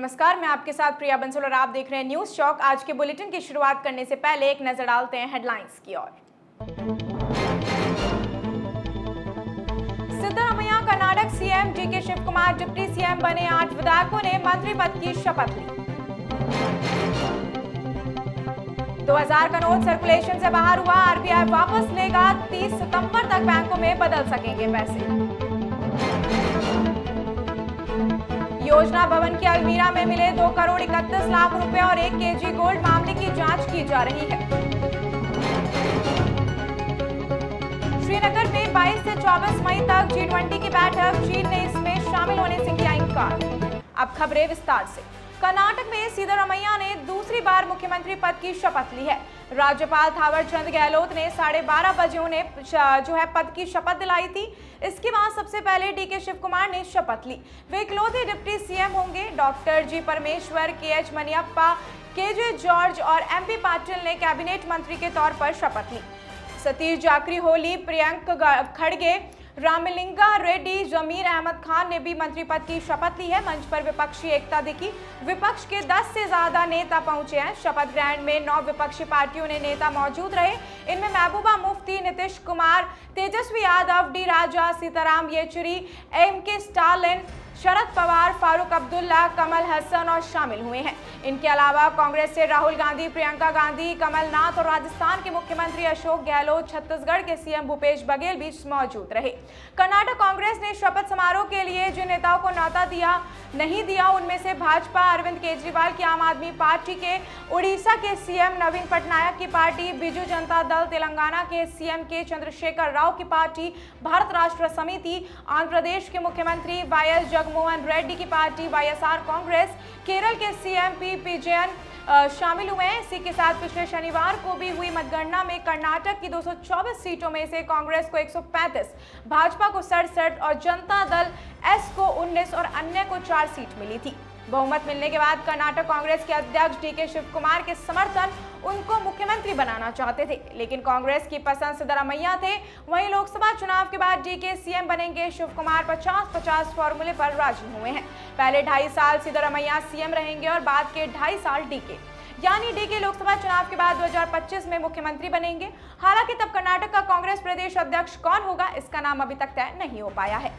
नमस्कार, मैं आपके साथ प्रिया बंसल और आप देख रहे हैं न्यूज चौक। आज के बुलेटिन की शुरुआत करने से पहले एक नजर डालते हैं हेडलाइंस की ओर। Siddaramaiah Karnataka CM, DK Shivakumar deputy CM बने। 8 विधायकों ने मंत्री पद की शपथ ली। 2000 का नोट सर्कुलेशन से बाहर हुआ, आरबीआई वापस लेगा। 30 सितंबर तक बैंकों में बदल सकेंगे पैसे। योजना भवन के अलमीरा में मिले 2 करोड़ 31 लाख रुपए और 1 केजी गोल्ड, मामले की जांच की जा रही है। श्रीनगर में 22 से 24 मई तक G20 की बैठक, चीन ने इसमें शामिल होने से किया इंकार। अब खबरें विस्तार से। कर्नाटक में सिद्धरामैया ने दूसरी बार मुख्यमंत्री पद की शपथ ली है। राज्यपाल थावरचंद गहलोत ने 12:30 बजे उन्हें पद की शपथ दिलाई थी। इसके बाद सबसे पहले डीके शिव कुमार ने शपथ ली। वे इकलौते डिप्टी सीएम होंगे। डॉक्टर जी परमेश्वर, केएच मनियप्पा, केजे जॉर्ज और एमपी पाटिल ने कैबिनेट मंत्री के तौर पर शपथ ली। सतीश जाकरी होली, प्रियंक खड़गे, रामलिंगा रेड्डी, जमीर अहमद खान ने भी मंत्री पद की शपथ ली है। मंच पर विपक्षी एकता दिखी। विपक्ष के 10 से ज्यादा नेता पहुंचे हैं। शपथ ग्रहण में 9 विपक्षी पार्टियों ने नेता मौजूद रहे। इनमें महबूबा मुफ्ती, नीतीश कुमार, तेजस्वी यादव, डी राजा, सीताराम येचुरी, एमके स्टालिन, शरद पवार, फारूक अब्दुल्ला, कमल हसन और शामिल हुए हैं। इनके अलावा कांग्रेस से राहुल गांधी, प्रियंका गांधी, कमलनाथ और राजस्थान के मुख्यमंत्री अशोक गहलोत, छत्तीसगढ़ के सीएम भूपेश बघेल भी मौजूद रहे। कर्नाटक कांग्रेस ने शपथ समारोह के लिए जिन नेताओं को न्योता नहीं दिया, उनमें से भाजपा अरविंद केजरीवाल की आम आदमी पार्टी के, उड़ीसा के सीएम नवीन पटनायक की पार्टी, बीजू जनता दल तेलंगाना के सीएम के चंद्रशेखर राव की पार्टी, भारत राष्ट्र समिति, आंध्र प्रदेश के मुख्यमंत्री वाईएस जगनमोहन रेड्डी की पार्टी, वाईएसआर कांग्रेस, केरल के सीएम पी जयन शामिल हुए हैं। इसी के साथ पिछले शनिवार को भी हुई मतगणना में कर्नाटक की 224 सीटों में से कांग्रेस को 135, भाजपा को 67 और जनता दल एस को 19 और अन्य को 4 सीट मिली थी। बहुमत मिलने के बाद कर्नाटक कांग्रेस के अध्यक्ष डीके शिव कुमार के समर्थन उनको मुख्यमंत्री बनाना चाहते थे, लेकिन कांग्रेस की पसंद सिद्धरामैया थे। वहीं लोकसभा चुनाव के बाद डीके सीएम बनेंगे। शिव कुमार 50-50 फॉर्मूले पर राजी हुए हैं। पहले 2.5 साल सिद्धरामैया सीएम रहेंगे और बाद के 2.5 साल डीके, यानी डीके लोकसभा चुनाव के बाद 2025 में मुख्यमंत्री बनेंगे। हालांकि तब कर्नाटक का कांग्रेस प्रदेश अध्यक्ष कौन होगा, इसका नाम अभी तक तय नहीं हो पाया है।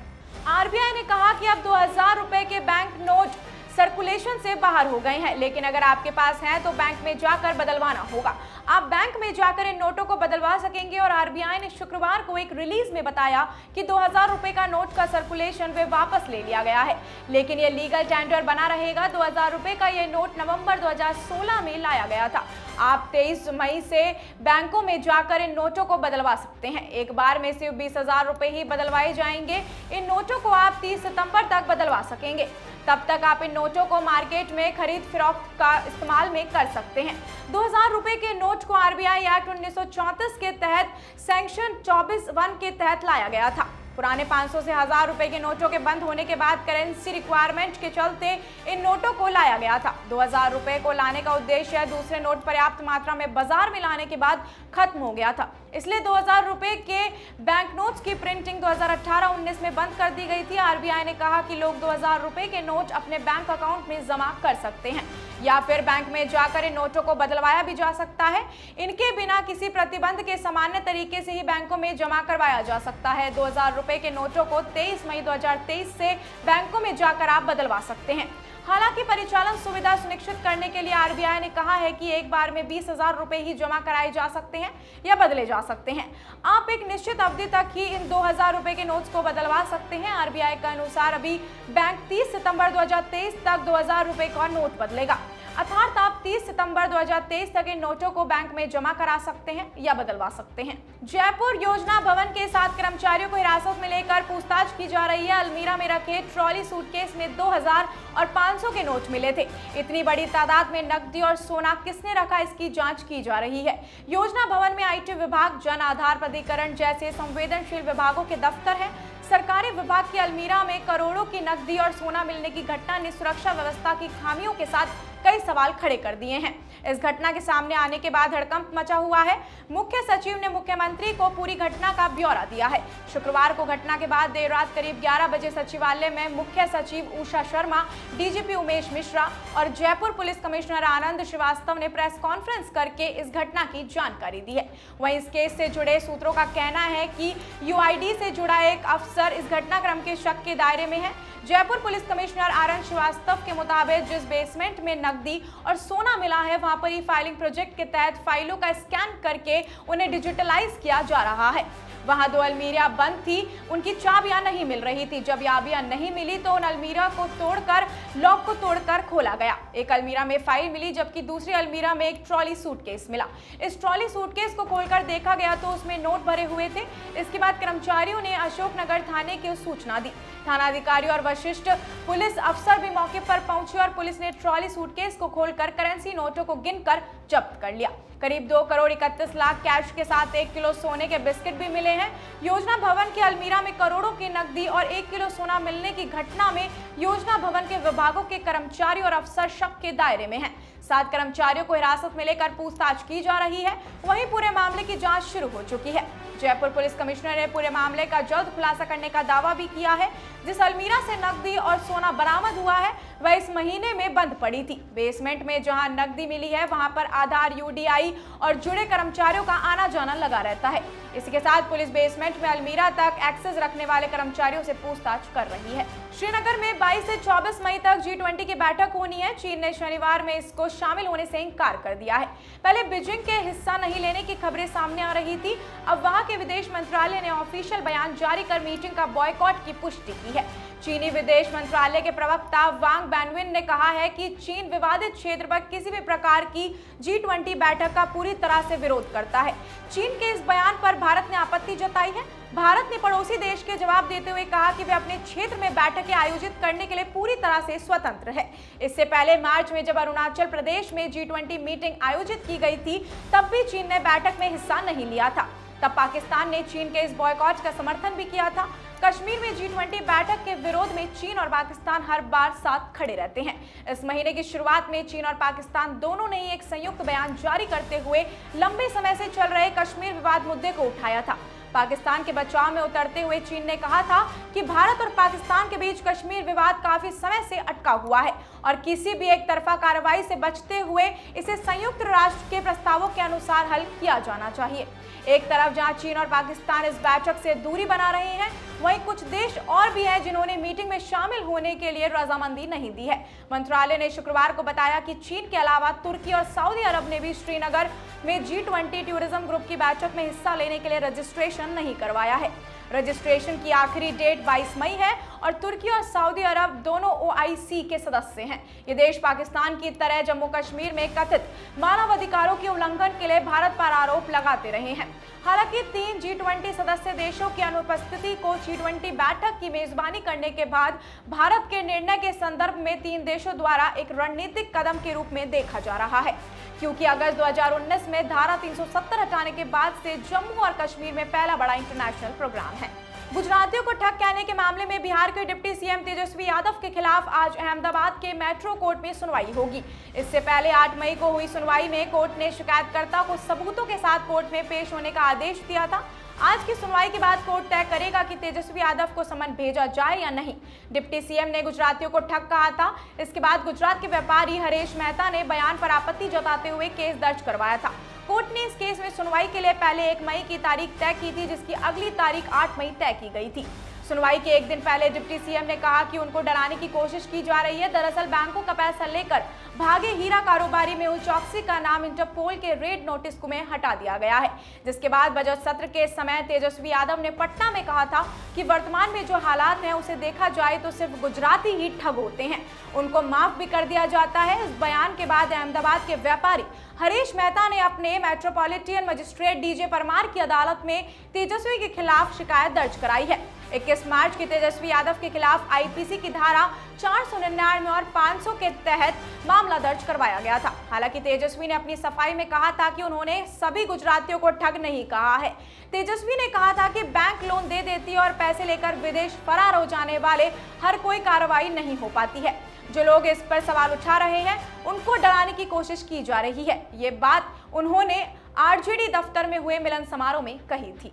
आरबीआई ने कहा कि अब 2000 रुपए के बैंक नोट सर्कुलेशन से बाहर हो गए हैं, लेकिन अगर आपके पास हैं तो बैंक में जाकर बदलवाना होगा। आप बैंक में जाकर इन नोटों को बदलवा सकेंगे और आरबीआई ने शुक्रवार को एक रिलीज में बताया कि 2000 रुपए का नोट का सर्कुलेशन वे वापस ले लिया गया है, लेकिन ये लीगल टेंडर बना रहेगा। 2000 रुपए का ये नोट नवंबर 2016 में लाया गया था। आप 23 मई से बैंकों में जाकर इन नोटों को बदलवा सकते हैं। एक बार में सिर्फ 20,000 रुपए ही बदलवाए जाएंगे। इन नोटों को आप 30 सितंबर तक बदलवा सकेंगे। तब तक आप इन नोटों को मार्केट में खरीद फरोख्त का इस्तेमाल में कर सकते हैं। 2000 रुपए के नोट को आरबीआई एक्ट 1934 के तहत सेक्शन 24(1) के तहत लाया गया था। पुराने 500 से 1000 रुपए के नोटों के बंद होने के बाद करेंसी रिक्वायरमेंट के चलते इन नोटों को लाया गया था। 2000 रुपए को लाने का उद्देश्य दूसरे नोट पर्याप्त मात्रा में बाजार में लाने के बाद खत्म हो गया था, इसलिए 2000 रुपए के बैंक नोट्स की प्रिंटिंग 2018-19 में बंद कर दी गई थी। आरबीआई ने कहा कि लोग 2000 रुपए के नोट अपने बैंक अकाउंट में जमा कर सकते हैं या फिर बैंक में जाकर इन नोटों को बदलवाया भी जा सकता है। इनके बिना किसी प्रतिबंध के सामान्य तरीके से ही बैंकों में जमा करवाया जा सकता है। 2000 रुपए के नोटों को 23 मई 2023 से बैंकों में जाकर आप बदलवा सकते हैं। हालांकि परिचालन सुविधा सुनिश्चित करने के लिए आरबीआई ने कहा है कि एक बार में 20,000 रुपए ही जमा कराए जा सकते हैं या बदले जा सकते हैं। आप एक निश्चित अवधि तक ही इन 2000 रुपए के नोट्स को बदलवा सकते हैं। आरबीआई के अनुसार अभी बैंक 30 सितंबर 2023 तक 2000 रुपए का नोट बदलेगा, अर्थात आप 30 सितंबर 2023 तक इन नोटों को बैंक में जमा करा सकते हैं या बदलवा सकते हैं। जयपुर योजना भवन के 7 कर्मचारियों को हिरासत में लेकर पूछताछ की जा रही है। अलमीरा में रखे ट्रॉली सूटकेस में 2000 और 500 के नोट मिले थे। इतनी बड़ी तादाद में नकदी और सोना किसने रखा, इसकी जांच की जा रही है। योजना भवन में आईटी विभाग, जन आधार प्राधिकरण जैसे संवेदनशील विभागों के दफ्तर हैं। सरकारी विभाग की अलमीरा में करोड़ों की नकदी और सोना मिलने की घटना ने सुरक्षा व्यवस्था की खामियों के साथ कई सवाल खड़े कर दिए हैं। इस घटना के सामने आने के बाद हड़कंप मचा हुआ है। मुख्य सचिव ने मुख्यमंत्री मुख्यमंत्री को पूरी घटना का ब्यौरा दिया है। शुक्रवार को घटना के बाद देर रात करीब 11 बजे सचिवालय में मुख्य सचिव उषा शर्मा, डीजीपी उमेश मिश्रा और जयपुर पुलिस कमिश्नर आनंद श्रीवास्तव ने प्रेस कॉन्फ्रेंस करके इस घटना की जानकारी दी है। वहीं इस केस से जुड़े सूत्रों का कहना है कि यूआईडी से जुड़ा एक अफसर इस घटनाक्रम के शक के दायरे में है। जयपुर पुलिस कमिश्नर आनंद श्रीवास्तव के मुताबिक जिस बेसमेंट में नकदी और सोना मिला है, वहां पर ई फाइलिंग प्रोजेक्ट के तहत फाइलों का स्कैन करके उन्हें डिजिटलाइज किया जा रहा है। वहां 2 अलमीरा बंद थी, उनकी चाबियां नहीं मिल रही थी। जब चाबियां नहीं मिली तो उन अलमीरा को तोड़कर लॉक को तोड़कर खोला गया। एक अलमीरा में फाइल मिली, जबकि दूसरी अलमीरा में एक ट्रॉली सूटकेस मिला। इस ट्रॉली सूटकेस को खोलकर देखा गया तो उसमें नोट भरे हुए थे। इसके बाद कर्मचारियों ने अशोकनगर थाने की सूचना दी। थानाधिकारी और वरिष्ठ पुलिस अफसर भी मौके पर पहुंचे और पुलिस ने ट्रॉली सूटकेस को खोलकर करेंसी नोटों को गिनकर जब्त कर लिया। करीब 2 करोड़ 31 लाख कैश के साथ 1 किलो सोने के बिस्किट भी मिले हैं। योजना भवन की अलमीरा में करोड़ों की नकदी और 1 किलो सोना मिलने की घटना में योजना भवन के विभागों के कर्मचारी और अफसर शक के दायरे में हैं। 7 कर्मचारियों को हिरासत में लेकर पूछताछ की जा रही है। वहीं पूरे मामले की जांच शुरू हो चुकी है। जयपुर पुलिस कमिश्नर ने पूरे मामले का जल्द खुलासा करने का दावा भी किया है। जिस अलमीरा से नकदी और सोना बरामद हुआ है वह इस महीने में बंद पड़ी थी। बेसमेंट में जहां नकदी मिली है वहां पर आधार, यूडीआई और जुड़े कर्मचारियों का आना जाना लगा रहता है। इसी के साथ पुलिस बेसमेंट में अलमीरा तक एक्सेस रखने वाले कर्मचारियों से पूछताछ कर रही है। श्रीनगर में 22 से 24 मई तक G20 की बैठक होनी है। चीन ने शनिवार में इसको शामिल होने से इंकार कर दिया है। पहले बीजिंग के हिस्सा नहीं लेने की खबरें सामने आ रही थी। अब वहां के विदेश मंत्रालय ने ऑफिशियल बयान जारी कर मीटिंग का बॉयकॉट की पुष्टि की है। चीनी विदेश मंत्रालय के प्रवक्ता वांग बैनविन ने कहा है कि चीन विवादित क्षेत्र पर किसी भी प्रकार की G20 बैठक का पूरी तरह से विरोध करता है। चीन के इस बयान पर भारत ने आपत्ति जताई है। भारत ने पड़ोसी देश के जवाब देते हुए कहा कि वे अपने क्षेत्र में बैठकें आयोजित करने के लिए पूरी तरह से स्वतंत्र है। इससे पहले मार्च में जब अरुणाचल प्रदेश में G20 मीटिंग आयोजित की गई थी, तब भी चीन ने बैठक में हिस्सा नहीं लिया था। तब पाकिस्तान ने चीन के इस बॉयकॉट का समर्थन भी किया था। कश्मीर में G20 बैठक के विरोध में चीन और पाकिस्तान हर बार साथ खड़े रहते हैं। इस महीने की शुरुआत में चीन और पाकिस्तान दोनों ने एक संयुक्त बयान जारी करते हुए लंबे समय से चल रहे कश्मीर विवाद मुद्दे को उठाया था। पाकिस्तान के बचाव में उतरते हुए चीन ने कहा था कि भारत और पाकिस्तान के बीच कश्मीर विवाद काफी समय से अटका हुआ है और किसी भी एक तरफा कार्रवाई से बचते हुए इसे संयुक्त राष्ट्र के प्रस्तावों के अनुसार हल किया जाना चाहिए। एक तरफ जहां चीन और पाकिस्तान इस बैठक से दूरी बना रहे हैं, वहीं कुछ देश और भी हैं जिन्होंने मीटिंग में शामिल होने के लिए रजामंदी नहीं दी है। मंत्रालय ने शुक्रवार को बताया कि चीन के अलावा तुर्की और सऊदी अरब ने भी श्रीनगर में G20 टूरिज्म ग्रुप की बैठक में हिस्सा लेने के लिए रजिस्ट्रेशन नहीं करवाया है। रजिस्ट्रेशन की आखिरी डेट 22 मई है और तुर्की और सऊदी अरब दोनों OIC के सदस्य हैं। ये देश पाकिस्तान की तरह जम्मू कश्मीर में कथित मानवाधिकारों के उल्लंघन के लिए भारत पर आरोप लगाते रहे हैं। हालांकि 3 G20 सदस्य देशों की अनुपस्थिति को G20 बैठक की मेजबानी करने के बाद भारत के निर्णय के संदर्भ में 3 देशों द्वारा एक रणनीतिक कदम के रूप में देखा जा रहा है, क्योंकि अगस्त 2019 में धारा 370 हटाने के बाद से जम्मू और कश्मीर में पहला बड़ा इंटरनेशनल प्रोग्राम है। गुजरातियों को ठग कहने के मामले में बिहार के डिप्टी सीएम तेजस्वी यादव के खिलाफ आज अहमदाबाद के मेट्रो कोर्ट में सुनवाई होगी। इससे पहले 8 मई को हुई सुनवाई में कोर्ट ने शिकायतकर्ता को सबूतों के साथ कोर्ट में पेश होने का आदेश दिया था। आज की सुनवाई के बाद कोर्ट तय करेगा कि तेजस्वी यादव को समन भेजा जाए या नहीं। डिप्टी सीएम ने गुजरातियों को ठग कहा था। इसके बाद गुजरात के व्यापारी हरेश मेहता ने बयान पर आपत्ति जताते हुए केस दर्ज करवाया था। कोर्ट ने इस केस में सुनवाई के लिए पहले 1 मई की तारीख तय की थी, जिसकी अगली तारीख 8 मई तय की गई थी। सुनवाई के एक दिन पहले डिप्टी सीएम ने कहा कि उनको डराने की कोशिश की जा रही है। दरअसल बैंकों का पैसा लेकर भागे हीरा कारोबारी मेहुल चौकसी का नाम इंटरपोल के रेड नोटिस में हटा दिया गया है, जिसके बाद बजट सत्र के समय तेजस्वी यादव ने पटना में कहा था कि वर्तमान में जो हालात हैं उसे देखा जाए तो सिर्फ गुजराती ही ठग होते हैं, उनको माफ भी कर दिया जाता है। इस बयान के बाद अहमदाबाद के व्यापारी हरीश मेहता ने अपने मेट्रोपॉलिटन मजिस्ट्रेट डीजे परमार की अदालत में तेजस्वी के खिलाफ शिकायत दर्ज कराई है। 21 मार्च की तेजस्वी यादव के खिलाफ आईपीसी की धारा 499 और 500 के तहत मामला दर्ज करवाया गया था। हालांकि तेजस्वी ने अपनी सफाई में कहा था कि उन्होंने सभी गुजरातियों को ठग नहीं कहा है। तेजस्वी ने कहा था कि बैंक लोन दे देती है और पैसे लेकर विदेश फरार हो जाने वाले हर कोई कार्रवाई नहीं हो पाती है। जो लोग इस पर सवाल उठा रहे हैं उनको डराने की कोशिश की जा रही है। ये बात उन्होंने आरजेडी दफ्तर में हुए मिलन समारोह में कही थी।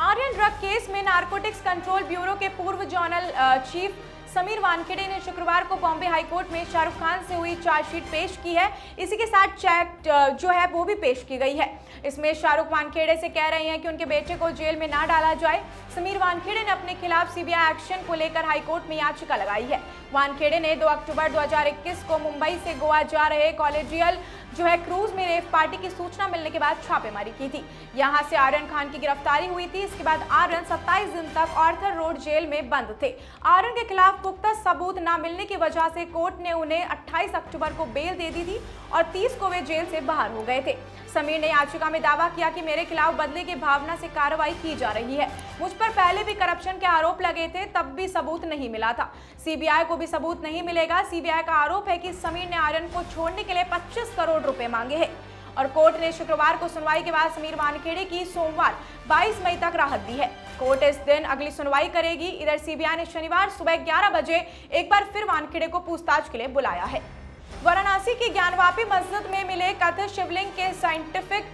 आर्यन ड्रग केस में नारकोटिक्स कंट्रोल ब्यूरो के पूर्व जोनल चीफ समीर वानखेड़े ने शुक्रवार को बॉम्बे हाईकोर्ट में शाहरुख खान से हुई चार्जशीट पेश की है। इसी के साथ चेक जो है वो भी पेश की गई है। इसमें शाहरुख वानखेड़े से कह रहे हैं कि उनके बेटे को जेल में ना डाला जाए। समीर वानखेड़े ने अपने खिलाफ सीबीआई एक्शन को लेकर हाईकोर्ट में याचिका लगाई है। वानखेड़े ने 2 अक्टूबर 2021 को मुंबई से गोवा जा रहे कॉलेजियल क्रूज में रेव पार्टी की सूचना मिलने के बाद छापेमारी की थी। यहां से आर्यन खान की गिरफ्तारी हुई थी। इसके बाद आर्यन 27 दिन तक आर्थर रोड जेल में बंद थे। आर्यन के खिलाफ पुख्ता सबूत न मिलने की वजह से कोर्ट ने उन्हें 28 अक्टूबर को बेल दे दी थी और 30 को वे जेल से बाहर हो गए थे। समीर ने याचिका में दावा किया कि मेरे खिलाफ बदले की भावना से कार्रवाई की जा रही है। मुझ पर पहले भी करप्शन के आरोप लगे थे, तब भी सबूत नहीं मिला था। सीबीआई को भी सबूत नहीं मिलेगा। सीबीआई का आरोप है कि समीर ने आर्यन को छोड़ने के लिए 25 करोड़ रुपए मांगे हैं और कोर्ट ने शुक्रवार को सुनवाई के बाद समीर वानखेड़े की सोमवार 22 मई तक राहत दी है। कोर्ट इस दिन अगली सुनवाई करेगी। इधर सीबीआई ने शनिवार सुबह 11 बजे एक बार फिर वानखेड़े को पूछताछ के लिए बुलाया है। वाराणसी की ज्ञानवापी मस्जिद में मिले कथित शिवलिंग के साइंटिफिक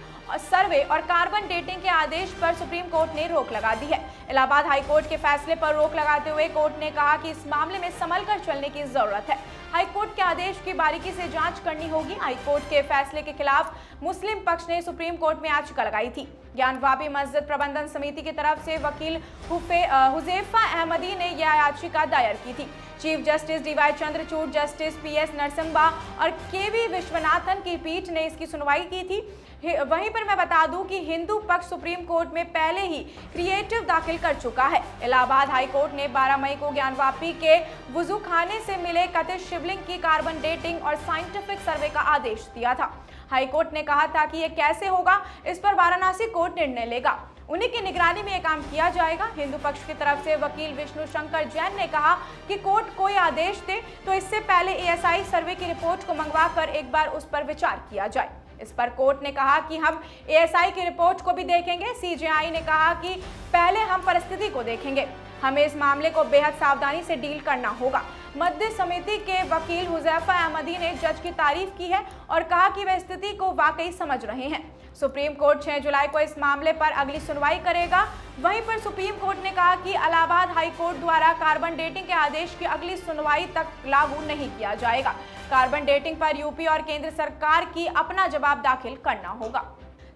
सर्वे और कार्बन डेटिंग के आदेश पर सुप्रीम कोर्ट ने रोक लगा दी है। इलाहाबाद हाईकोर्ट के फैसले पर रोक लगाते हुए कोर्ट ने कहा कि इस मामले में संभल कर चलने की जरूरत है। हाईकोर्ट के आदेश की बारीकी से जांच करनी होगी। हाईकोर्ट के फैसले के खिलाफ मुस्लिम पक्ष ने सुप्रीम कोर्ट में याचिका लगाई थी। ज्ञानवापी मस्जिद प्रबंधन समिति की तरफ से वकील हुजैफा अहमदी ने यह याचिका दायर की थी। Chief justice DY Chandrachud, justice PS Narasimha और केवी विश्वनाथन की पीठ ने इसकी सुनवाई की थी। वहीं पर मैं बता दूं कि हिंदू पक्ष सुप्रीम कोर्ट में पहले ही क्रिएटिव दाखिल कर चुका है। इलाहाबाद हाई कोर्ट ने 12 मई को ज्ञानवापी के वुजू खाने से मिले कथित शिवलिंग की कार्बन डेटिंग और साइंटिफिक सर्वे का आदेश दिया था। हाईकोर्ट ने कहा था कि यह कैसे होगा, इस पर वाराणसी कोर्ट निर्णय लेगा। उन्हीं की निगरानी में यह काम किया जाएगा। हिंदू पक्ष की तरफ से वकील विष्णु शंकर जैन ने कहा कि कोर्ट कोई आदेश दे तो इससे पहले एएसआई सर्वे की रिपोर्ट को मंगवाकर एक बार उस पर विचार किया जाए। इस पर कोर्ट ने कहा कि हम एएसआई की रिपोर्ट को भी देखेंगे। सीजेआई ने कहा कि पहले हम परिस्थिति को देखेंगे, हमें इस मामले को बेहद सावधानी से डील करना होगा। मध्य समिति के वकील हुजैफा अहमदी ने जज की तारीफ की है और कहा कि वे स्थिति को वाकई समझ रहे हैं। सुप्रीम कोर्ट 6 जुलाई को इस मामले पर अगली सुनवाई करेगा। वहीं पर सुप्रीम कोर्ट ने कहा कि इलाहाबाद हाई कोर्ट द्वारा कार्बन डेटिंग के आदेश की अगली सुनवाई तक लागू नहीं किया जाएगा। कार्बन डेटिंग पर यूपी और केंद्र सरकार की अपना जवाब दाखिल करना होगा।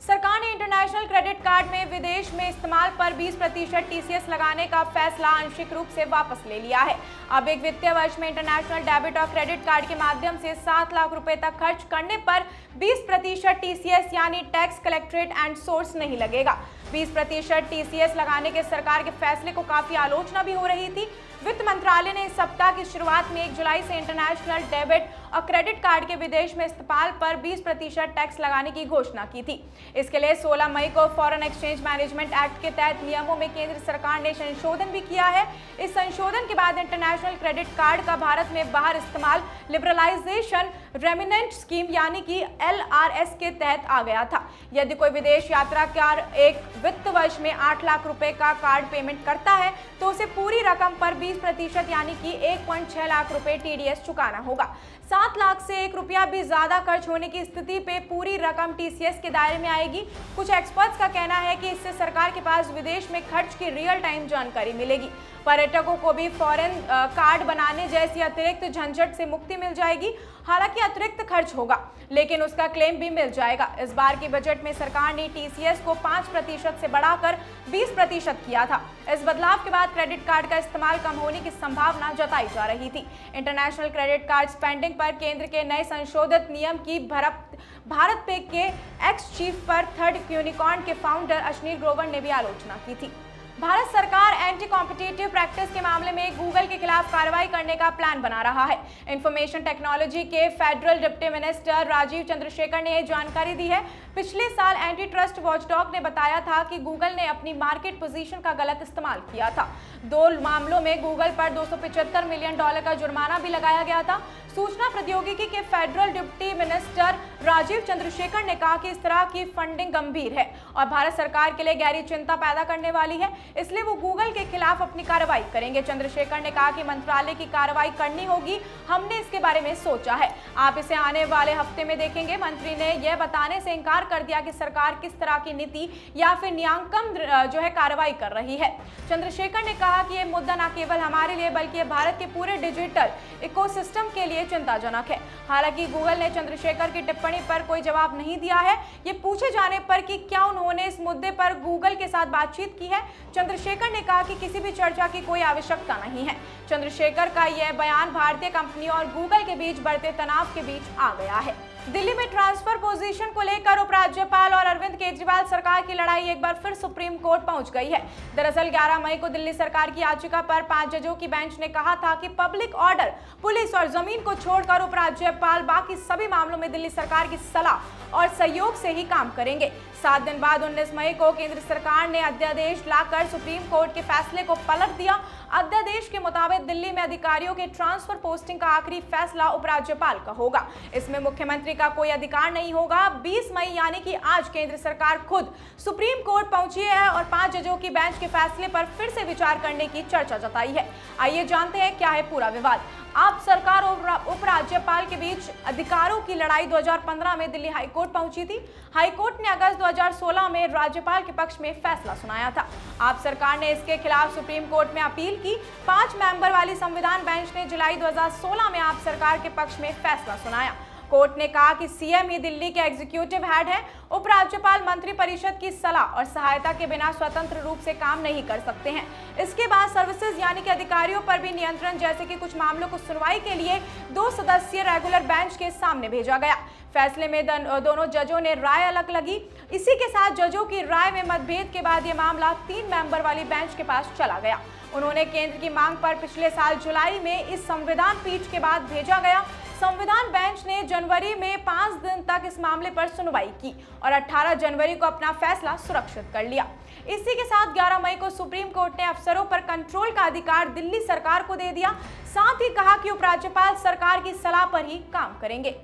सरकार ने इंटरनेशनल क्रेडिट कार्ड में विदेश में इस्तेमाल पर 20% टीसीएस लगाने का फैसला आंशिक रूप से वापस ले लिया है। अब एक वित्तीय वर्ष में इंटरनेशनल डेबिट और क्रेडिट कार्ड के माध्यम से 7 लाख रुपए तक खर्च करने पर 20% टीसीएस यानी टैक्स कलेक्टरेट एंड सोर्स नहीं लगेगा। 20% टीसीएस लगाने के सरकार के फैसले को काफी आलोचना भी हो रही थी। वित्त मंत्रालय ने इस सप्ताह की शुरुआत में 1 जुलाई से इंटरनेशनल डेबिट और क्रेडिट कार्ड के विदेश में इस्तेमाल पर 20% टैक्स लगाने की घोषणा की थी। इसके लिए 16 मई को फॉरेन एक्सचेंज मैनेजमेंट एक्ट के तहत नियमों में केंद्र सरकार ने संशोधन भी किया है। इस संशोधन के बाद इंटरनेशनल क्रेडिट कार्ड का भारत में बाहर इस्तेमाल लिबरलाइजेशन रेमिनेंट स्कीम यानी कि LRS के तहत आ गया था। यदि कोई विदेश यात्रा कर एक वित्त वर्ष में 8 लाख रुपए का कार्ड पेमेंट करता है तो उसे पूरी रकम पर 20% यानी कि 1.6 लाख रुपए TDS चुकाना होगा। 7 लाख से 1 रुपया भी ज्यादा खर्च होने की स्थिति पे पूरी रकम TCS के दायरे में आएगी। कुछ एक्सपर्ट्स का कहना है कि इससे सरकार के पास विदेश में खर्च की रियल टाइम जानकारी मिलेगी। पर्यटकों को भी फॉरेन कार्ड बनाने जैसी अतिरिक्त झंझट से मुक्ति मिल जाएगी। हालांकि अतिरिक्त खर्च होगा लेकिन उसका क्लेम भी मिल जाएगा। इस बार के बजट में सरकार ने TCS को 5% से बढ़ाकर 20% किया था। इस बदलाव के बाद क्रेडिट कार्ड का इस्तेमाल कम होने की संभावना जताई जा रही थी। इंटरनेशनल क्रेडिट कार्ड स्पेंडिंग पर केंद्र के नए संशोधित नियम की भारत पे के एक्स चीफ पर थर्ड यूनिकॉर्न के फाउंडर अश्नीर ग्रोवर ने भी आलोचना की थी। भारत सरकार एंटी कॉम्पिटिटिव प्रैक्टिस के मामले में गूगल के खिलाफ कार्रवाई करने का प्लान बना रहा है। इंफॉर्मेशन टेक्नोलॉजी के federal deputy minister Rajeev Chandrasekhar ने यह जानकारी दी है। पिछले साल एंटी ट्रस्ट वॉचडॉग ने बताया था कि गूगल ने अपनी मार्केट पोजीशन का गलत इस्तेमाल किया था। 2 मामलों में गूगल पर $275 मिलियन का जुर्माना भी लगाया गया था। सूचना प्रौद्योगिकी के federal deputy minister Rajeev Chandrasekhar ने कहा कि इस तरह की फंडिंग गंभीर है और भारत सरकार के लिए गहरी चिंता पैदा करने वाली है, इसलिए वो गूगल के खिलाफ अपनी कार्रवाई करेंगे। चंद्रशेखर ने कहा कि मंत्रालय की कार्रवाई करनी होगी, हमने इसके बारे में सोचा है, आप इसे आने वाले हफ्ते में देखेंगे। मंत्री ने यह बताने से इनकार कर दिया कि सरकार किस तरह की नीति या फिर न्यायिक कार्रवाई कर रही है। चंद्रशेखर ने कहा कि यह मुद्दा न केवल हमारे लिए बल्कि भारत के पूरे डिजिटल इकोसिस्टम के लिए चिंताजनक है। हालांकि गूगल ने चंद्रशेखर की टिप्पणी पर कोई जवाब नहीं दिया है। ये पूछे जाने पर कि क्या उन्होंने इस मुद्दे पर गूगल के साथ बातचीत की है, चंद्रशेखर ने कहा कि किसी भी चर्चा की कोई आवश्यकता नहीं है। चंद्रशेखर का यह बयान भारतीय कंपनियों और गूगल के बीच बढ़ते तनाव के बीच आ गया है। दिल्ली में ट्रांसफर पोजीशन को लेकर उपराज्यपाल और अरविंद केजरीवाल सरकार की लड़ाई एक बार फिर सुप्रीम कोर्ट पहुंच गई है। दरअसल 11 मई को दिल्ली सरकार की याचिका पर 5 जजों की बेंच ने कहा था कि पब्लिक ऑर्डर, पुलिस और जमीन को छोड़कर उपराज्यपाल बाकी सभी मामलों में दिल्ली सरकार की सलाह और सहयोग से ही काम करेंगे। 7 दिन बाद 19 मई को केंद्र सरकार ने अध्यादेश लाकर सुप्रीम कोर्ट के फैसले को पलट दिया। अध्यादेश के मुताबिक दिल्ली में अधिकारियों के ट्रांसफर पोस्टिंग का आखिरी फैसला उपराज्यपाल का होगा। इसमें मुख्यमंत्री का कोई अधिकार नहीं होगा। 20 मई यानी कि आज केंद्र सरकार खुद सुप्रीम कोर्ट पहुंची है और 5 जजों की बेंच के फैसले पर फिर से विचार करने की चर्चा जताई है। आइए जानते हैं क्या है पूरा विवाद। आप सरकार और उपराज्यपाल के बीच अधिकारों की लड़ाई 2015 में दिल्ली हाईकोर्ट पहुंची थी। हाईकोर्ट ने अगस्त 2016 में राज्यपाल के पक्ष में फैसला सुनाया था। आप सरकार ने इसके खिलाफ सुप्रीम कोर्ट में अपील की। 5 मेंबर वाली संविधान बेंच ने जुलाई 2016 में आप सरकार के पक्ष में फैसला सुनाया। कोर्ट ने कहा कि सीएम ही दिल्ली के एग्जीक्यूटिव हेड है। उपराज्यपाल मंत्रिपरिषद की सलाह और सहायता के बिना स्वतंत्र रूप से काम नहीं कर सकते हैं। इसके बाद सर्विसेज यानी कि अधिकारियों पर भी नियंत्रण, जैसे कि कुछ मामलों को सुनवाई के लिए 2 सदस्यीय रेगुलर बेंच के सामने भेजा गया। फैसले में दोनों जजों ने राय अलग लगी। इसी के साथ जजों की राय में मतभेद के बाद यह मामला 3 मेंबर वाली बेंच के पास चला गया। उन्होंने केंद्र की मांग पर पिछले साल जुलाई में इस संविधान पीठ के बाद भेजा गया। संविधान बेंच ने जनवरी में 5 दिन तक इस मामले पर सुनवाई की और 18 जनवरी को अपना फैसला सुरक्षित कर लिया। इसी के साथ 11 मई को सुप्रीम कोर्ट ने अफसरों पर कंट्रोल का अधिकार दिल्ली सरकार को दे दिया। साथ ही कहा कि उपराज्यपाल सरकार की सलाह पर ही काम करेंगे।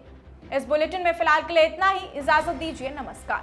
इस बुलेटिन में फिलहाल के लिए इतना ही। इजाजत दीजिए। नमस्कार।